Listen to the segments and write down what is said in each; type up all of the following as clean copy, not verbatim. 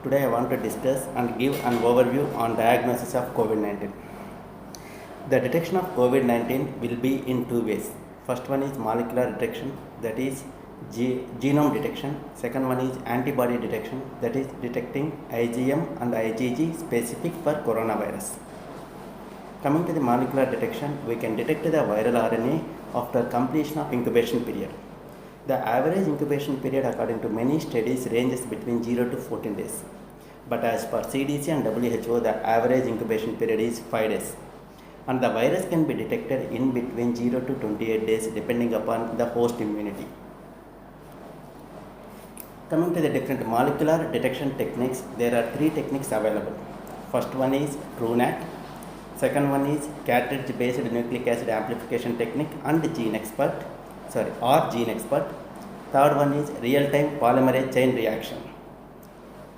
Today I want to discuss and give an overview on diagnosis of COVID-19. The detection of COVID-19 will be in two ways. First one is molecular detection, that is genome detection. Second one is antibody detection, that is detecting IgM and IgG specific for coronavirus. Coming to the molecular detection, we can detect the viral RNA after completion of incubation period. The average incubation period according to many studies ranges between 0 to 14 days. But as per CDC and WHO, the average incubation period is 5 days. And the virus can be detected in between 0 to 28 days depending upon the host immunity. Coming to the different molecular detection techniques, there are three techniques available. First one is TrueNAT. Second one is cartridge-based nucleic acid amplification technique and GeneXpert. Third one is real-time polymerase chain reaction.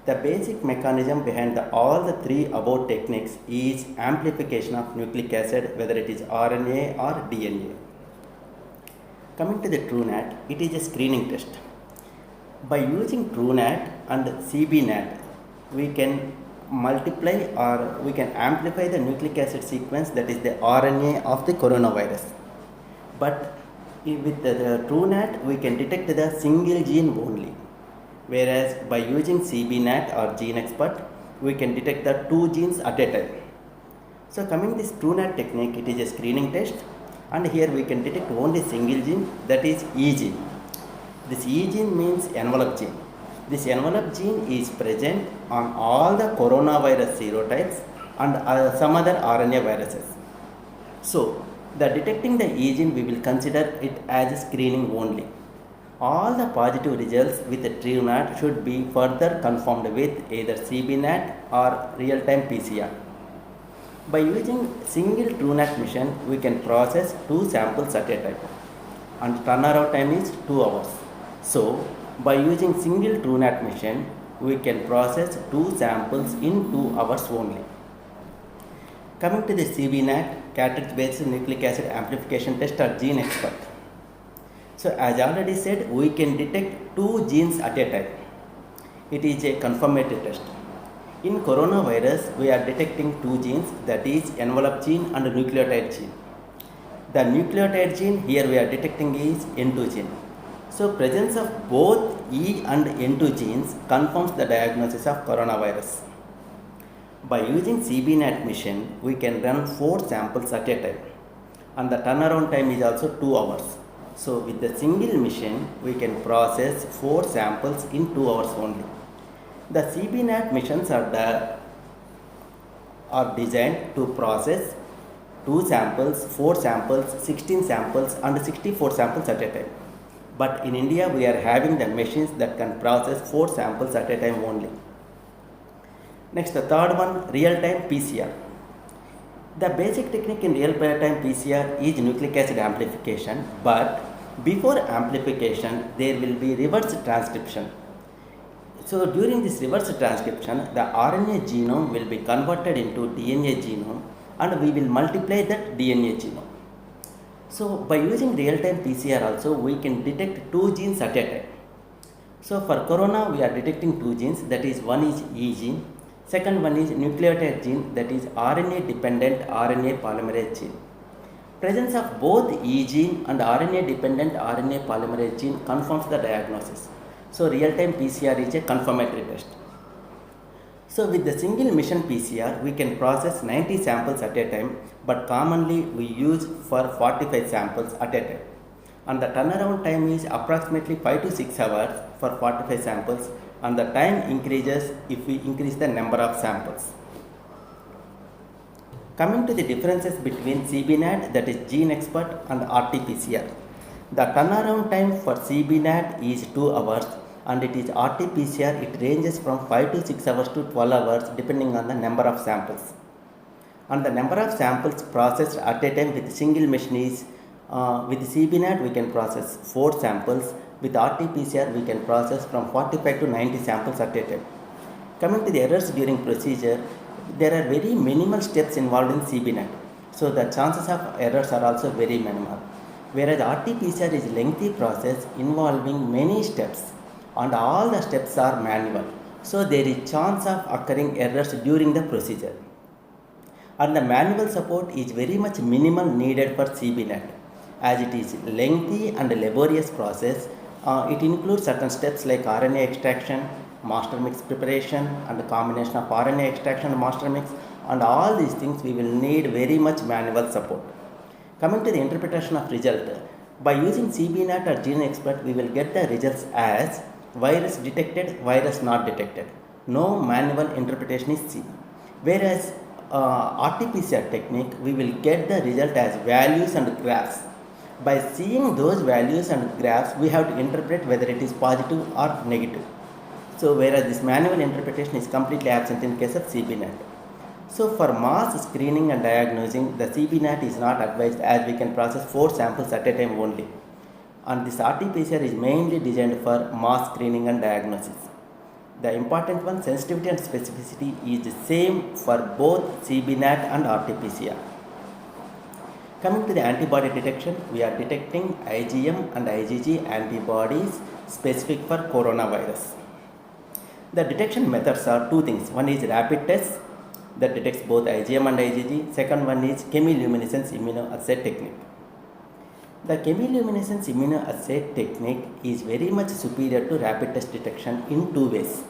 The basic mechanism behind all the three above techniques is amplification of nucleic acid, whether it is RNA or DNA. Coming to the TrueNAT, it is a screening test. By using TrueNAT and CBNAT, we can multiply or we can amplify the nucleic acid sequence, that is the RNA of the coronavirus. But with the TrueNAT, we can detect the single gene only, whereas by using CBNAT or GeneXpert, we can detect the two genes at a time. So coming this TrueNAT technique, it is a screening test, and here we can detect only single gene, that is E gene. This E gene means envelope gene. This envelope gene is present on all the coronavirus serotypes and some other RNA viruses. So the detecting the E gene, we will consider it as a screening only. All the positive results with the TrueNAT should be further confirmed with either CBNAT or real-time PCR. By using single TrueNAT mission, we can process two samples at a time, and turnaround time is 2 hours. So by using single TrueNAT mission, we can process two samples in 2 hours only. Coming to the CBNAT, cartridge-based nucleic acid amplification test or GeneXpert. So as already said, we can detect two genes at a time. It is a confirmatory test. In coronavirus, we are detecting two genes, that is envelope gene and nucleotide gene. The nucleotide gene here we are detecting is N2 gene. So presence of both E and N2 genes confirms the diagnosis of coronavirus. By using CBNAT mission, we can run 4 samples at a time, and the turnaround time is also 2 hours. So with the single mission, we can process 4 samples in 2 hours only. The CBNAT missions are designed to process 2 samples, 4 samples, 16 samples and 64 samples at a time. But in India, we are having the machines that can process 4 samples at a time only. Next, the third one, real-time PCR. The basic technique in real-time PCR is nucleic acid amplification, but before amplification, there will be reverse transcription. So during this reverse transcription, the RNA genome will be converted into DNA genome, and we will multiply that DNA genome. So by using real-time PCR also, we can detect two genes at a time. So for corona, we are detecting two genes, that is one is E gene, second one is nucleotide gene, that is RNA dependent RNA polymerase gene. Presence of both E gene and RNA dependent RNA polymerase gene confirms the diagnosis. So real-time PCR is a confirmatory test. So with the single mission PCR, we can process 90 samples at a time, but commonly we use for 45 samples at a time. And the turnaround time is approximately 5 to 6 hours for 45 samples, and the time increases if we increase the number of samples. Coming to the differences between CBNAT, that is GeneXpert, and RT-PCR. The turnaround time for CBNAT is 2 hours, and it is RT-PCR, it ranges from 5 to 6 hours to 12 hours depending on the number of samples. And the number of samples processed at a time with single machine is, with CBNAT we can process 4 samples, with RT-PCR we can process from 45 to 90 samples at a time. Coming to the errors during procedure, there are very minimal steps involved in CBNAT, so the chances of errors are also very minimal. Whereas RT-PCR is a lengthy process involving many steps, and all the steps are manual. So there is chance of occurring errors during the procedure. And the manual support is very much minimal needed for CBNet as it is lengthy and laborious process. It includes certain steps like RNA extraction, master mix preparation and the combination of RNA extraction and master mix, and all these things we will need very much manual support. Coming to the interpretation of result, by using CBNet or GeneXpert we will get the results as virus detected, virus not detected. No manual interpretation is seen. Whereas RT-PCR technique, we will get the result as values and graphs. By seeing those values and graphs, we have to interpret whether it is positive or negative. So, whereas this manual interpretation is completely absent in case of CBNet. So, for mass screening and diagnosing, the CBNet is not advised as we can process 4 samples at a time only. And this RT-PCR is mainly designed for mass screening and diagnosis. The important one, sensitivity and specificity is the same for both CBNet and RT-PCR. Coming to the antibody detection, we are detecting IgM and IgG antibodies specific for coronavirus. The detection methods are 2 things. One is rapid test that detects both IgM and IgG. Second one is chemiluminescence immunoassay technique. The chemiluminescence immunoassay technique is very much superior to rapid test detection in 2 ways.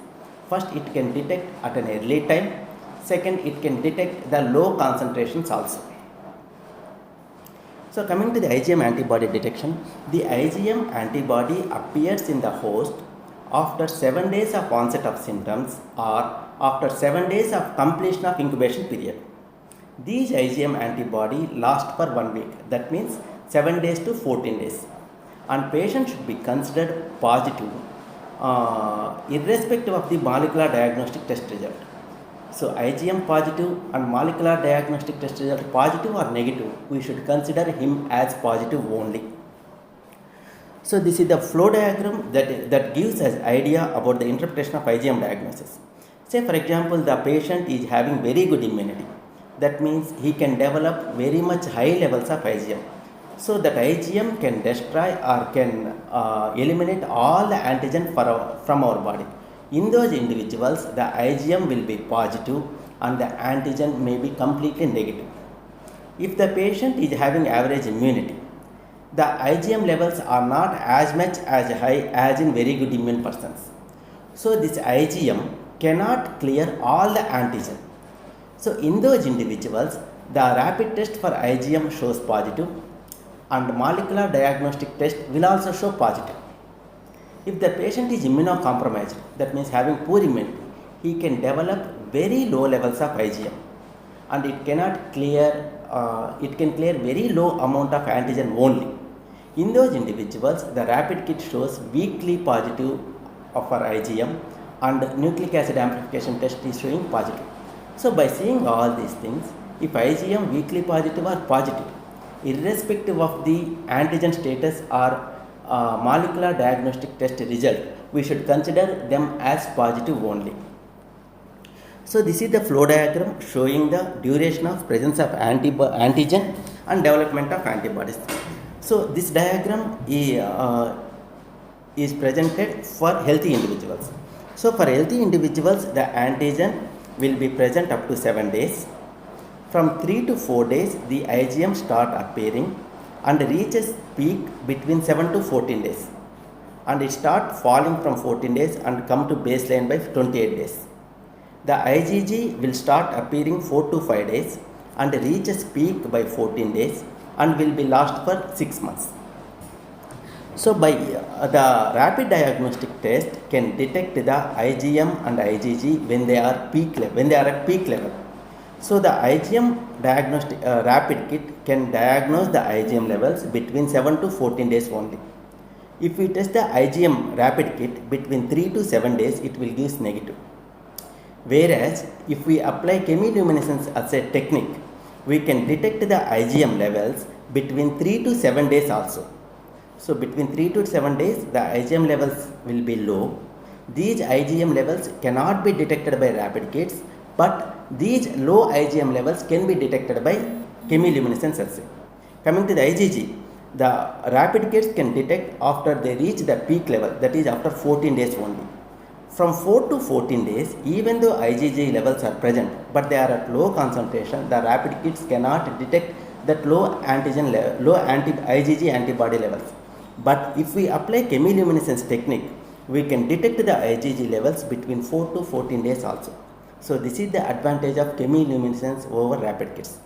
First, it can detect at an early time. Second, it can detect the low concentrations also. So, coming to the IgM antibody detection, the IgM antibody appears in the host after 7 days of onset of symptoms or after 7 days of completion of incubation period. These IgM antibody last for 1 week. That means 7 days to 14 days, and patient should be considered positive irrespective of the molecular diagnostic test result. So IgM positive and molecular diagnostic test result positive or negative, we should consider him as positive only. So this is the flow diagram that gives us idea about the interpretation of IgM diagnosis. Say for example, the patient is having very good immunity. That means he can develop very much high levels of IgM. So that IgM can destroy or can eliminate all the antigen from our body. In those individuals, the IgM will be positive and the antigen may be completely negative. If the patient is having average immunity, the IgM levels are not as much as high as in very good immune persons. So this IgM cannot clear all the antigen. So in those individuals, the rapid test for IgM shows positive and molecular diagnostic test will also show positive. If the patient is immunocompromised, that means having poor immunity, he can develop very low levels of IgM and it can clear very low amount of antigen only. In those individuals, the rapid kit shows weakly positive for IgM and nucleic acid amplification test is showing positive. So by seeing all these things, if IgM weakly positive or positive, irrespective of the antigen status or molecular diagnostic test result, we should consider them as positive only. So this is the flow diagram showing the duration of presence of antigen and development of antibodies. So this diagram is presented for healthy individuals. So for healthy individuals, the antigen will be present up to 7 days. From 3 to 4 days, the IgM start appearing and reaches peak between 7 to 14 days. And it start falling from 14 days and come to baseline by 28 days. The IgG will start appearing 4 to 5 days and reaches peak by 14 days and will be last for 6 months. So by the rapid diagnostic test can detect the IgM and IgG when they are at peak level. So the IgM diagnostic rapid kit can diagnose the IgM levels between 7 to 14 days only. If we test the IgM rapid kit between 3 to 7 days, it will give negative. Whereas if we apply chemiluminescence assay technique, we can detect the IgM levels between 3 to 7 days also. So between 3 to 7 days, the IgM levels will be low. These IgM levels cannot be detected by rapid kits, but these low IgM levels can be detected by chemiluminescence assay. Coming to the IgG, the rapid kits can detect after they reach the peak level, that is after 14 days only. From 4 to 14 days, even though IgG levels are present, but they are at low concentration, the rapid kits cannot detect that low IgG antibody levels. But if we apply chemiluminescence technique, we can detect the IgG levels between 4 to 14 days also. So this is the advantage of chemiluminescence over rapid kits.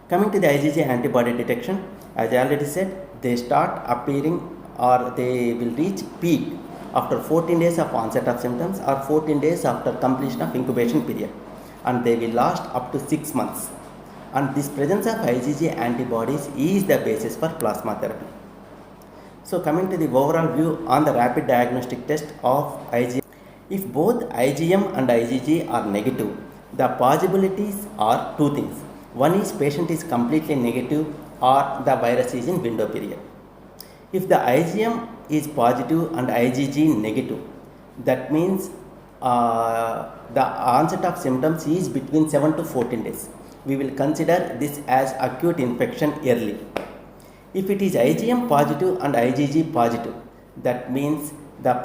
Coming to the IgG antibody detection, as I already said, they start appearing or they will reach peak after 14 days of onset of symptoms or 14 days after completion of incubation period, and they will last up to 6 months. And this presence of IgG antibodies is the basis for plasma therapy. So coming to the overall view on the rapid diagnostic test of IgM, if both IgM and IgG are negative, the possibilities are two things. One is patient is completely negative or the virus is in window period. If the IgM is positive and IgG negative, that means the onset of symptoms is between 7 to 14 days. We will consider this as acute infection early. If it is IgM positive and IgG positive, that means the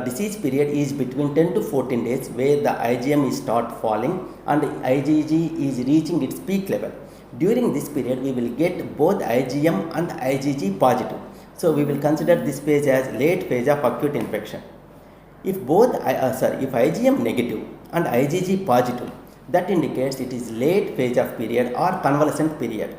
disease period is between 10 to 14 days where the IgM is start falling and IgG is reaching its peak level. During this period, we will get both IgM and IgG positive. So we will consider this phase as late phase of acute infection. If if IgM negative and IgG positive, that indicates it is late phase of period or convalescent period.